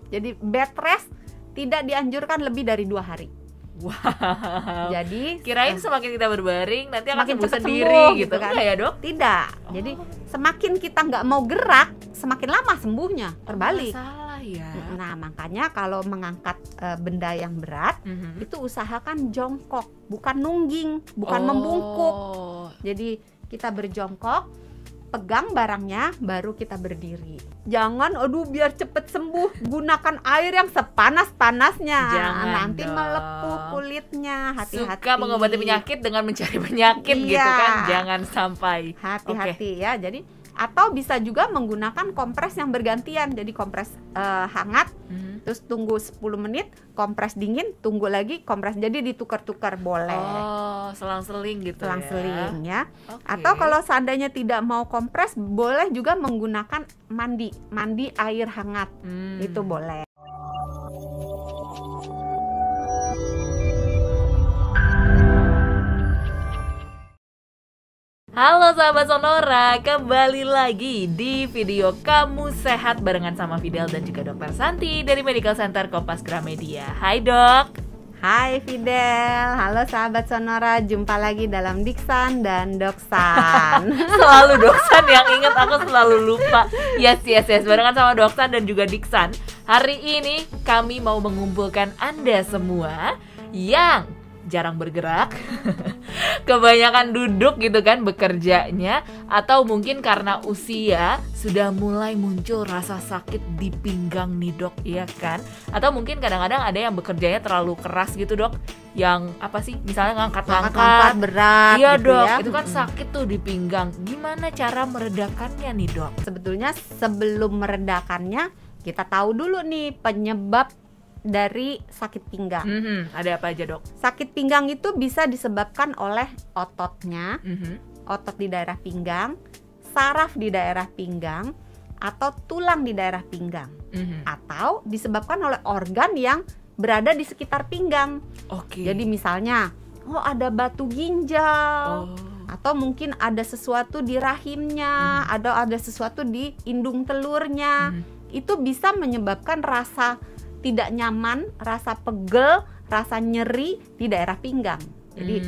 Jadi bed rest tidak dianjurkan lebih dari 2 hari. Wow. Jadi kirain semakin kita berbaring nanti akan semakin sembuh cepat sendiri sembuh, gitu kan kan? ya dok? Tidak. Jadi semakin kita nggak mau gerak, semakin lama sembuhnya. Terbalik. Salah ya. Nah, makanya kalau mengangkat benda yang berat, itu usahakan jongkok, bukan nungging, bukan membungkuk. Jadi kita berjongkok, pegang barangnya, baru kita berdiri. Jangan, aduh biar cepet sembuh, gunakan air yang sepanas-panasnya. Jangan nanti dong. melepuh kulitnya. Hati-hati. Suka mengobati penyakit dengan mencari penyakit gitu Iya. kan, jangan sampai. Hati-hati ya. Jadi atau bisa juga menggunakan kompres yang bergantian. Jadi kompres hangat, terus tunggu 10 menit, kompres dingin, tunggu lagi kompres. Jadi ditukar-tukar boleh. Oh, selang-seling gitu Selang-seling ya. Oke. Atau kalau seandainya tidak mau kompres, boleh juga menggunakan mandi air hangat. Itu boleh. Halo sahabat Sonora, kembali lagi di video Kamu Sehat barengan sama Fidel dan juga Dokter Santi dari Medical Center Kompas Gramedia. Hai dok. Hai Fidel, halo sahabat Sonora, jumpa lagi dalam Diksan dan Doksan. Selalu Doksan yang ingat, aku selalu lupa. Yes, barengan sama Doksan dan juga Diksan. Hari ini kami mau mengumpulkan Anda semua yang jarang bergerak, kebanyakan duduk gitu kan bekerjanya, atau mungkin karena usia sudah mulai muncul rasa sakit di pinggang nih dok, iya kan? Atau mungkin kadang-kadang ada yang bekerjanya terlalu keras gitu dok, yang apa sih, misalnya ngangkat-ngangkat berat. Iya gitu dok, ya. itu kan sakit tuh di pinggang. Gimana cara meredakannya nih dok? Sebetulnya sebelum meredakannya, kita tahu dulu nih penyebab dari sakit pinggang. Ada apa aja dok? Sakit pinggang itu bisa disebabkan oleh ototnya, otot di daerah pinggang, saraf di daerah pinggang, atau tulang di daerah pinggang, atau disebabkan oleh organ yang berada di sekitar pinggang. Oke. Jadi misalnya, ada batu ginjal, atau mungkin ada sesuatu di rahimnya, ada sesuatu di indung telurnya. Itu bisa menyebabkan rasa tidak nyaman, rasa pegel, rasa nyeri di daerah pinggang. Jadi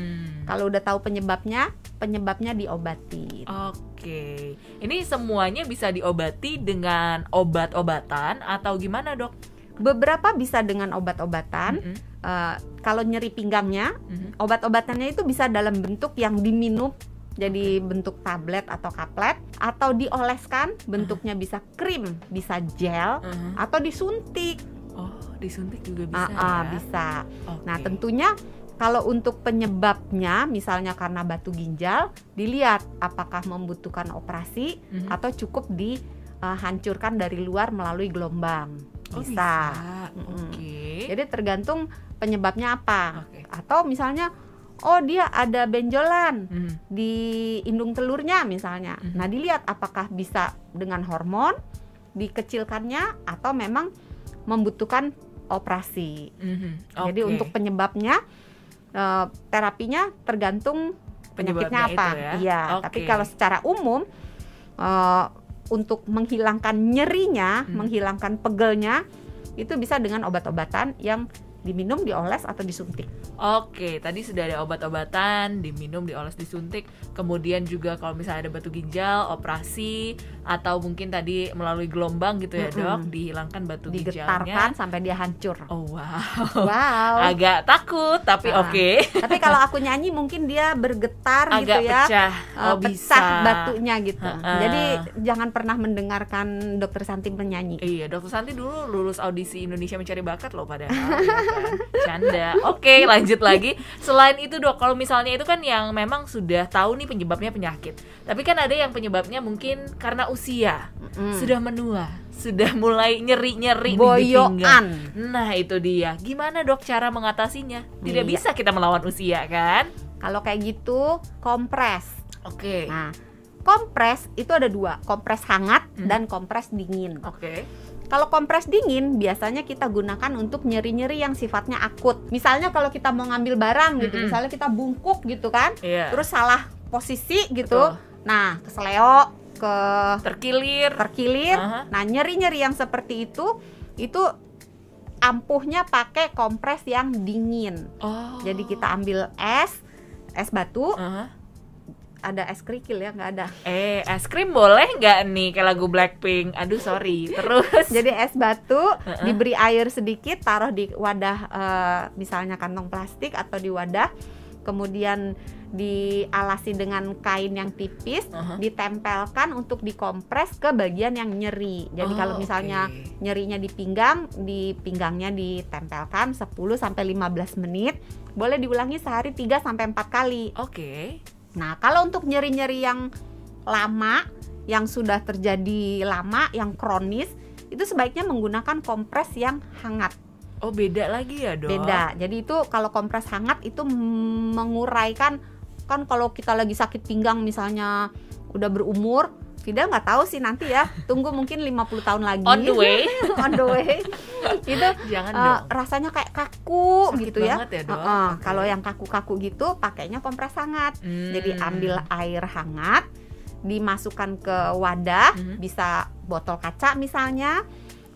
kalau udah tahu penyebabnya diobati. Oke. Ini semuanya bisa diobati dengan obat-obatan atau gimana dok? Beberapa bisa dengan obat-obatan. Kalau nyeri pinggangnya, obat-obatannya itu bisa dalam bentuk yang diminum, jadi bentuk tablet atau kaplet, atau dioleskan, bentuknya bisa krim, bisa gel, atau disuntik. Oh, disuntik juga bisa ya? Bisa. Okay. Nah, tentunya kalau untuk penyebabnya, misalnya karena batu ginjal, dilihat apakah membutuhkan operasi atau cukup dihancurkan dari luar melalui gelombang. Bisa. Oke. Jadi tergantung penyebabnya apa. Okay. Atau misalnya, dia ada benjolan di indung telurnya misalnya. Nah, dilihat apakah bisa dengan hormon dikecilkannya atau memang membutuhkan operasi. Jadi untuk penyebabnya, terapinya tergantung penyakitnya apa. Ya? Iya. Tapi kalau secara umum, untuk menghilangkan nyerinya, menghilangkan pegelnya, itu bisa dengan obat-obatan yang diminum, dioles, atau disuntik. Oke, tadi sudah ada obat-obatan, diminum, dioles, disuntik. Kemudian juga kalau misalnya ada batu ginjal, operasi, atau mungkin tadi melalui gelombang gitu ya dok, dihilangkan batu ginjalnya. Digetarkan sampai dia hancur. Oh Wow. Agak takut, tapi oke. Tapi kalau aku nyanyi mungkin dia bergetar agak gitu ya. Pecah. Pecah batunya gitu. Jadi jangan pernah mendengarkan Dokter Santi menyanyi. Iya, Dokter Santi dulu lulus audisi Indonesia Mencari Bakat loh padahal ya kan? Canda. Oke, lanjut lagi. Selain itu dok, kalau misalnya itu kan yang memang sudah tahu nih penyebabnya penyakit, tapi kan ada yang penyebabnya mungkin karena usia, sudah menua, sudah mulai nyeri-nyeri di pinggang. Nah itu dia. Gimana dok cara mengatasinya? Tidak bisa kita melawan usia kan? Kalau kayak gitu, kompres. Oke. Nah, kompres itu ada 2, kompres hangat dan kompres dingin. Oke. Kalau kompres dingin biasanya kita gunakan untuk nyeri-nyeri yang sifatnya akut. Misalnya kalau kita mau ngambil barang gitu, misalnya kita bungkuk gitu kan, terus salah posisi gitu. Nah, keseleo, terkilir. Nah, nyeri-nyeri yang seperti itu ampuhnya pakai kompres yang dingin. Jadi kita ambil es batu. Ada es kerikil ya, nggak ada. Es krim boleh nggak nih kayak lagu Blackpink? Aduh sorry. Terus jadi es batu diberi air sedikit, taruh di wadah misalnya kantong plastik atau di wadah, kemudian dialasi dengan kain yang tipis, ditempelkan untuk dikompres ke bagian yang nyeri. Jadi kalau misalnya nyerinya di pinggangnya ditempelkan 10-15 menit, boleh diulangi sehari 3-4 kali. Nah, kalau untuk nyeri-nyeri yang lama, yang sudah terjadi lama, yang kronis, itu sebaiknya menggunakan kompres yang hangat. Beda lagi ya, Dok? Beda. Jadi itu kalau kompres hangat itu menguraikan, kan kalau kita lagi sakit pinggang misalnya udah berumur, Fida nggak tahu sih nanti ya, tunggu mungkin 50 tahun lagi. On the way. On the way. Itu rasanya kayak kaku sakit gitu ya. Kalau yang kaku-kaku gitu pakainya kompres hangat. Jadi ambil air hangat, dimasukkan ke wadah, bisa botol kaca misalnya,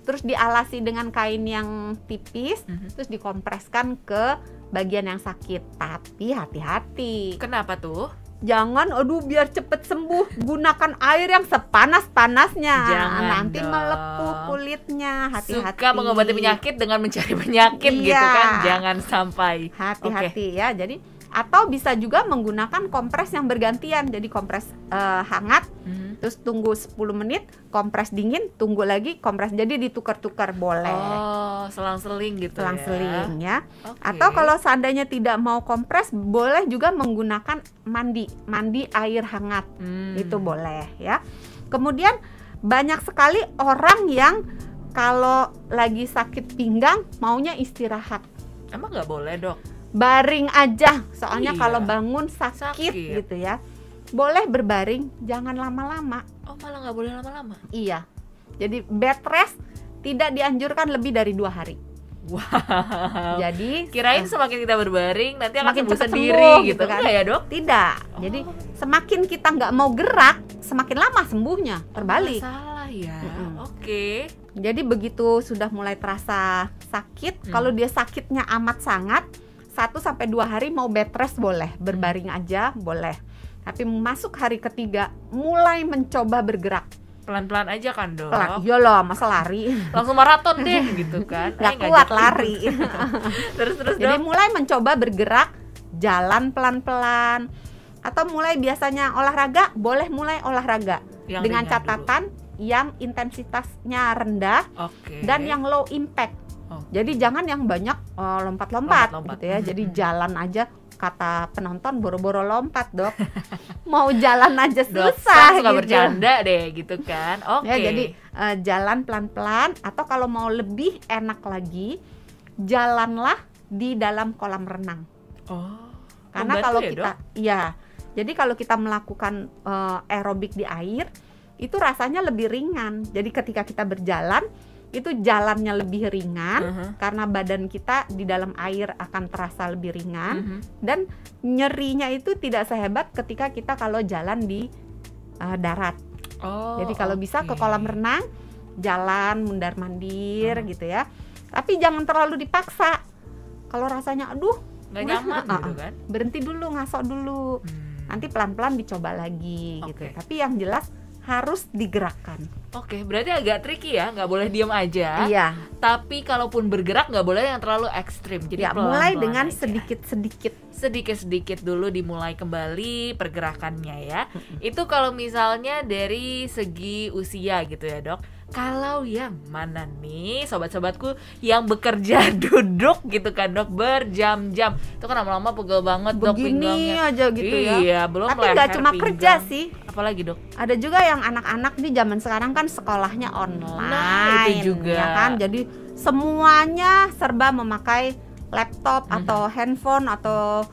terus dialasi dengan kain yang tipis, terus dikompreskan ke bagian yang sakit. Tapi hati-hati. Kenapa tuh? Jangan, biar cepet sembuh, gunakan air yang sepanas-panasnya. Jangan nanti dong. Melepuh kulitnya. Hati-hati. Suka mengobati penyakit dengan mencari penyakit gitu kan. Jangan sampai. Hati-hati ya. Jadi atau bisa juga menggunakan kompres yang bergantian. Jadi kompres hangat, terus tunggu 10 menit, kompres dingin, tunggu lagi kompres. Jadi ditukar-tukar boleh. Selang-seling gitu. Selang-seling ya. Atau kalau seandainya tidak mau kompres, boleh juga menggunakan mandi air hangat. Itu boleh ya. Kemudian banyak sekali orang yang kalau lagi sakit pinggang maunya istirahat. Emang nggak boleh, Dok? Baring aja, soalnya kalau bangun sakit gitu ya. Boleh berbaring, jangan lama-lama. Malah nggak boleh lama-lama? Iya. Jadi bed rest tidak dianjurkan lebih dari 2 hari. Wow. Jadi kirain semakin kita berbaring nanti akan semakin sembuh cepat sendiri sembuh, gitu kan? Ya, Dok? Tidak. Jadi semakin kita nggak mau gerak, semakin lama sembuhnya. Terbalik. Salah ya. Jadi begitu sudah mulai terasa sakit, kalau dia sakitnya amat sangat, 1-2 hari mau bed rest boleh, berbaring aja boleh. Tapi masuk hari ketiga mulai mencoba bergerak. Pelan-pelan aja kan, Dok? Iya loh, masa lari. Langsung maraton deh gitu kan. Gak kuat lari. Terus Jadi Dok? mulai mencoba bergerak, jalan pelan-pelan. Atau mulai biasanya olahraga, boleh mulai olahraga yang dengan catatan dulu. Yang intensitasnya rendah dan yang low impact. Jadi jangan yang banyak lompat-lompat gitu ya. Jadi jalan aja, kata penonton boro-boro lompat, Dok. Mau jalan aja susah suka gitu. Bercanda deh gitu kan. Ya, jadi jalan pelan-pelan, atau kalau mau lebih enak lagi, jalanlah di dalam kolam renang. Karena kalau ya, kita jadi kalau kita melakukan aerobik di air, itu rasanya lebih ringan. Jadi ketika kita berjalan, itu jalannya lebih ringan karena badan kita di dalam air akan terasa lebih ringan, dan nyerinya itu tidak sehebat ketika kita kalau jalan di darat. Jadi kalau bisa ke kolam renang, jalan mundar-mandir gitu ya. Tapi jangan terlalu dipaksa. Kalau rasanya nggak nyaman gitu kan, berhenti dulu, ngasok dulu. Nanti pelan-pelan dicoba lagi gitu. Tapi yang jelas harus digerakkan. Berarti agak tricky ya, nggak boleh diam aja. Iya. Tapi kalaupun bergerak nggak boleh yang terlalu ekstrim. Jadi mulai dengan sedikit-sedikit dulu, dimulai kembali pergerakannya ya. Itu kalau misalnya dari segi usia gitu ya, Dok. Kalau yang mana nih sobat-sobatku yang bekerja duduk gitu kan, Dok, berjam-jam, itu kan lama-lama pegel banget, Dok, begini pinggangnya aja gitu ya. Iya, belum tapi nggak cuma pinggang. Kerja sih. Apalagi, Dok? Ada juga yang anak-anak nih zaman sekarang kan sekolahnya online. Nah, itu juga. Ya kan? Jadi semuanya serba memakai laptop atau handphone atau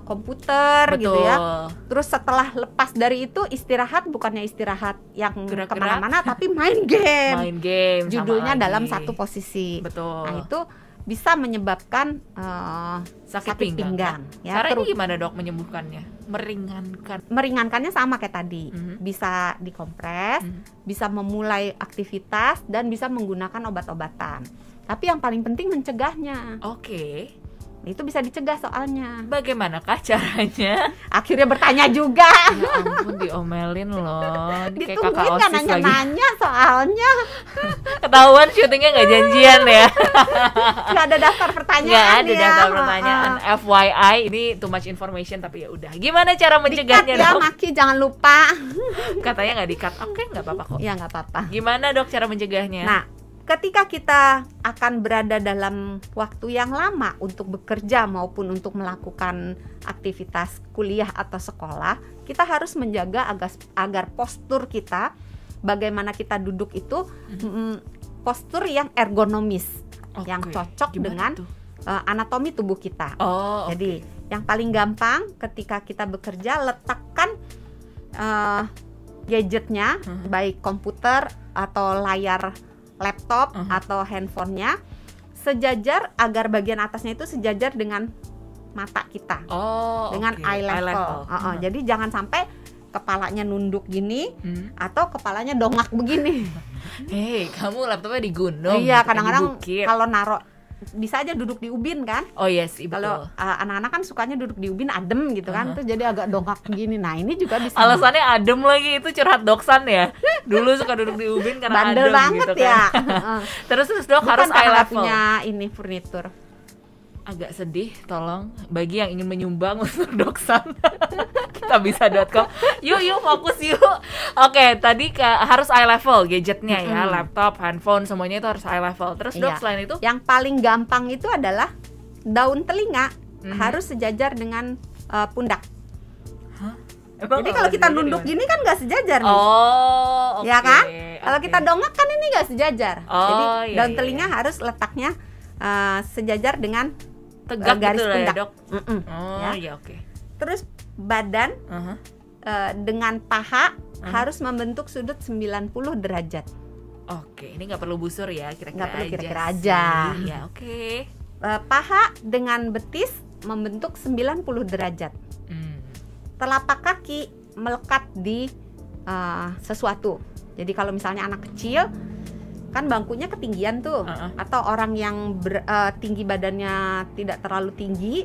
komputer. Betul. Gitu ya. Terus setelah lepas dari itu istirahat, bukannya istirahat yang kemana-mana tapi main game. Main game. Judulnya dalam satu posisi. Betul. Nah itu bisa menyebabkan sakit pinggang. Ya, caranya gimana, Dok, menyembuhkannya? Meringankannya sama kayak tadi. Bisa dikompres, bisa memulai aktivitas, dan bisa menggunakan obat-obatan. Tapi yang paling penting mencegahnya. Oke. Itu bisa dicegah soalnya. Bagaimanakah caranya? Akhirnya bertanya juga. Ya ampun, diomelin loh. Ini kayak kakak Ditungguin kan OSIS lagi. nanya-nanya soalnya. Ketahuan syutingnya nggak janjian ya. Nggak ada daftar pertanyaan. Nggak ada ya. daftar pertanyaan. FYI, ini too much information, tapi ya udah. Gimana cara mencegahnya, Di-cut ya, dok? Maki, jangan lupa. Katanya nggak di-cut. Oke, nggak apa-apa kok. Ya nggak apa-apa. Gimana, dok, cara mencegahnya? Nah, ketika kita akan berada dalam waktu yang lama untuk bekerja maupun untuk melakukan aktivitas kuliah atau sekolah, kita harus menjaga agar postur kita, bagaimana kita duduk itu postur yang ergonomis, Oke. yang cocok Gimana dengan tuh? anatomi tubuh kita. Oh, oke. Jadi yang paling gampang ketika kita bekerja, letakkan gadgetnya, baik komputer atau layar laptop atau handphonenya sejajar, agar bagian atasnya itu sejajar dengan mata kita, Oh, dengan oke. eye level. Jadi jangan sampai kepalanya nunduk gini atau kepalanya dongak begini. Hei, kamu laptopnya di gunung. Iya, bukan di kadang-kadang bukit. kalau naruh bisa aja duduk di ubin kan. Oh iya sih, Kalau betul. anak-anak kan sukanya duduk di ubin adem gitu kan, terus jadi agak dongak begini. Nah ini juga bisa. Alasannya adem lagi, itu curhat Doksan ya. Dulu suka duduk di ubin karena bandel adem banget gitu ya. kan. Terus dok, Bukan harus eye karena level. punya ini furnitur. Agak sedih, tolong bagi yang ingin menyumbang untuk Doksan. Kitabisa.com. Yuk fokus yuk. Oke, tadi harus eye level gadgetnya ya, laptop, handphone, semuanya itu harus eye level. Terus dok, Iya. selain itu? Yang paling gampang itu adalah daun telinga harus sejajar dengan pundak. Emang Jadi kalau kita sejajar nunduk gimana? gini kan nggak sejajar nih. Oh, oke. Ya kan? Kalau oke. kita dongak kan ini nggak sejajar. Oh, Jadi iya, daun iya, telinga harus letaknya sejajar dengan tegak garis gitu lah ya, pundak. dok. Oh, Ya. iya oke. Terus badan Uh-huh. dengan paha harus membentuk sudut 90 derajat. Oke, ini nggak perlu busur ya, kira-kira Nggak perlu aja. kira-kira sih. aja. Iya, oke. Paha dengan betis membentuk 90 derajat. Telapak kaki melekat di sesuatu. Jadi kalau misalnya anak kecil kan bangkunya ketinggian tuh, atau orang yang tinggi badannya tidak terlalu tinggi,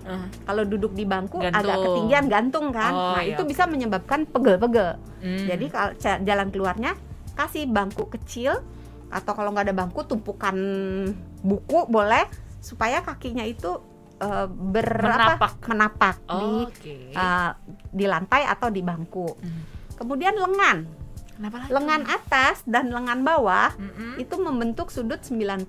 kalau duduk di bangku Gantung. agak ketinggian gantung kan. Oh, Nah iya, itu bisa menyebabkan pegel-pegel. Jadi kalau jalan keluarnya kasih bangku kecil, atau kalau nggak ada bangku tumpukan buku boleh, supaya kakinya itu menapak di lantai atau di bangku. Kemudian lengan. Kenapa lagi? Lengan atas dan lengan bawah itu membentuk sudut 90.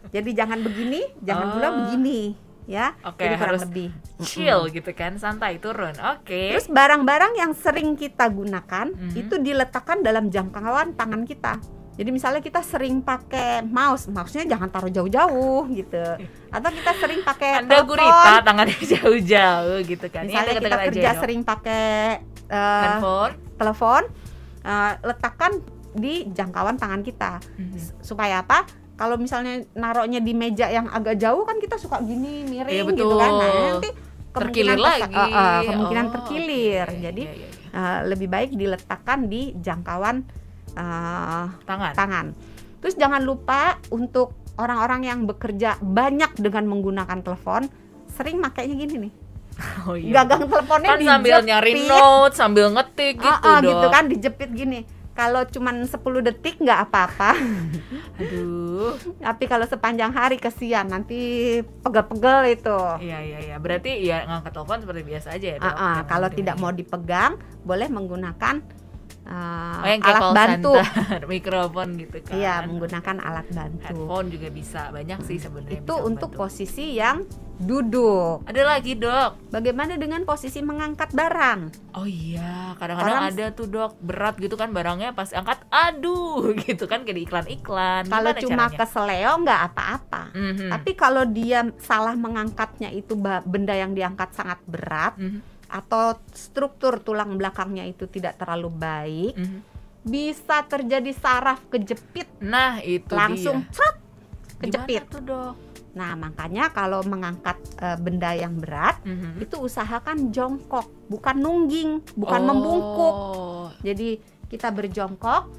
Jadi jangan begini, jangan pula begini, ya. Oke, jadi kurang harus lebih chill gitu kan, santai turun. Oke. Terus barang-barang yang sering kita gunakan itu diletakkan dalam jangkauan tangan kita. Jadi misalnya kita sering pakai mouse-nya jangan taruh jauh-jauh gitu. Atau kita sering pakai Anda telepon. gurita tangannya jauh-jauh gitu kan. Misalnya Ini kita deket-deket kerja aja, dok. sering pakai telepon. letakkan di jangkauan tangan kita. Supaya apa? Kalau misalnya naruhnya di meja yang agak jauh kan kita suka gini miring Iya, gitu kan. Nah, betul. nanti Terkilir lagi. kemungkinan Oh, terkilir. oke. Jadi Iya. lebih baik diletakkan di jangkauan Tangan. Terus jangan lupa untuk orang-orang yang bekerja banyak dengan menggunakan telepon, sering makainya gini nih. Oh iya. Gagang teleponnya Kan sambil nyari note, sambil ngetik gitu dong. gitu kan, dijepit gini. Kalau cuman 10 detik nggak apa-apa. Aduh. Tapi kalau sepanjang hari kesian, nanti pegel-pegel itu. Iya. Berarti ya ngangkat telepon seperti biasa aja ya, dok. Jangan Kalau terima tidak ya. mau dipegang, boleh menggunakan yang kayak alat call bantu. center, mikrofon gitu kan. Iya, menggunakan alat bantu. Handphone juga bisa, banyak sih sebenarnya. Itu bisa untuk membantu. posisi yang duduk. Ada lagi, dok. Bagaimana dengan posisi mengangkat barang? Oh iya, kadang-kadang Orang- ada tuh, dok, berat gitu kan barangnya, pas angkat aduh gitu kan, kayak di iklan-iklan. Kalau Gimana cuma caranya? keseleo nggak apa-apa. Tapi kalau dia salah mengangkatnya, itu benda yang diangkat sangat berat, atau struktur tulang belakangnya itu tidak terlalu baik, bisa terjadi saraf kejepit, Nah itu langsung dia. cret, kejepit. Gimana tuh, dok? Nah makanya kalau mengangkat benda yang berat, itu usahakan jongkok, bukan nungging, bukan membungkuk. Jadi kita berjongkok,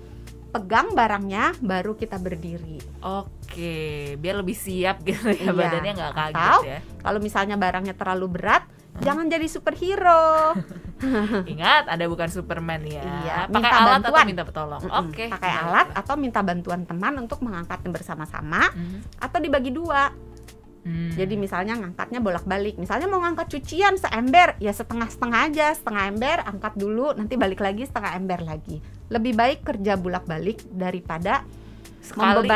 pegang barangnya baru kita berdiri. Oke, biar lebih siap gitu ya, Iya. badannya nggak kaget Atau ya. kalau misalnya barangnya terlalu berat, jangan jadi superhero. Ingat, Anda bukan Superman ya. Iya, Pakai minta alat atau bantuan. minta pertolong. Oke. Pakai alat atau minta bantuan teman untuk mengangkatnya bersama-sama atau dibagi 2. Jadi misalnya ngangkatnya bolak-balik. Misalnya mau ngangkat cucian seember, ya setengah-setengah aja, setengah ember angkat dulu, nanti balik lagi setengah ember lagi. Lebih baik kerja bolak-balik daripada Sekali.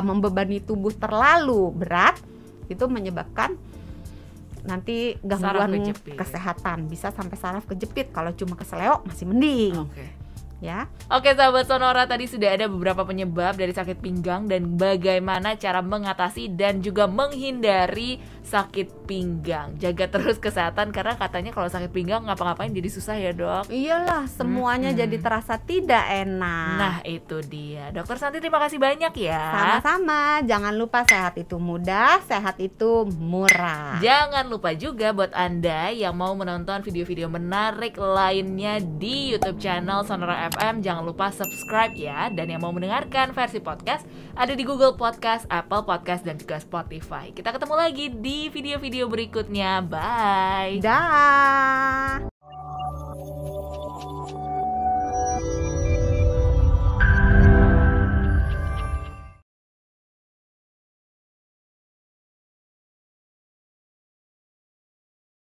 membebani tubuh terlalu berat. Itu menyebabkan nanti Saraf gangguan kejepit. kesehatan, bisa sampai saraf kejepit. Kalau cuma keseleo masih mending. Oke. Ya. Oke sahabat Sonora, tadi sudah ada beberapa penyebab dari sakit pinggang dan bagaimana cara mengatasi dan juga menghindari sakit pinggang. Jaga terus kesehatan karena katanya kalau sakit pinggang ngapa-ngapain jadi susah ya dok. Iyalah, semuanya jadi terasa tidak enak. Nah itu dia. Dokter Santi terima kasih banyak ya. Sama-sama, jangan lupa sehat itu mudah, sehat itu murah. Jangan lupa juga buat Anda yang mau menonton video-video menarik lainnya di YouTube channel Sonora FM, jangan lupa subscribe ya. Dan yang mau mendengarkan versi podcast ada di Google Podcast, Apple Podcast, dan juga Spotify. Kita ketemu lagi di video-video berikutnya. Bye. Dah.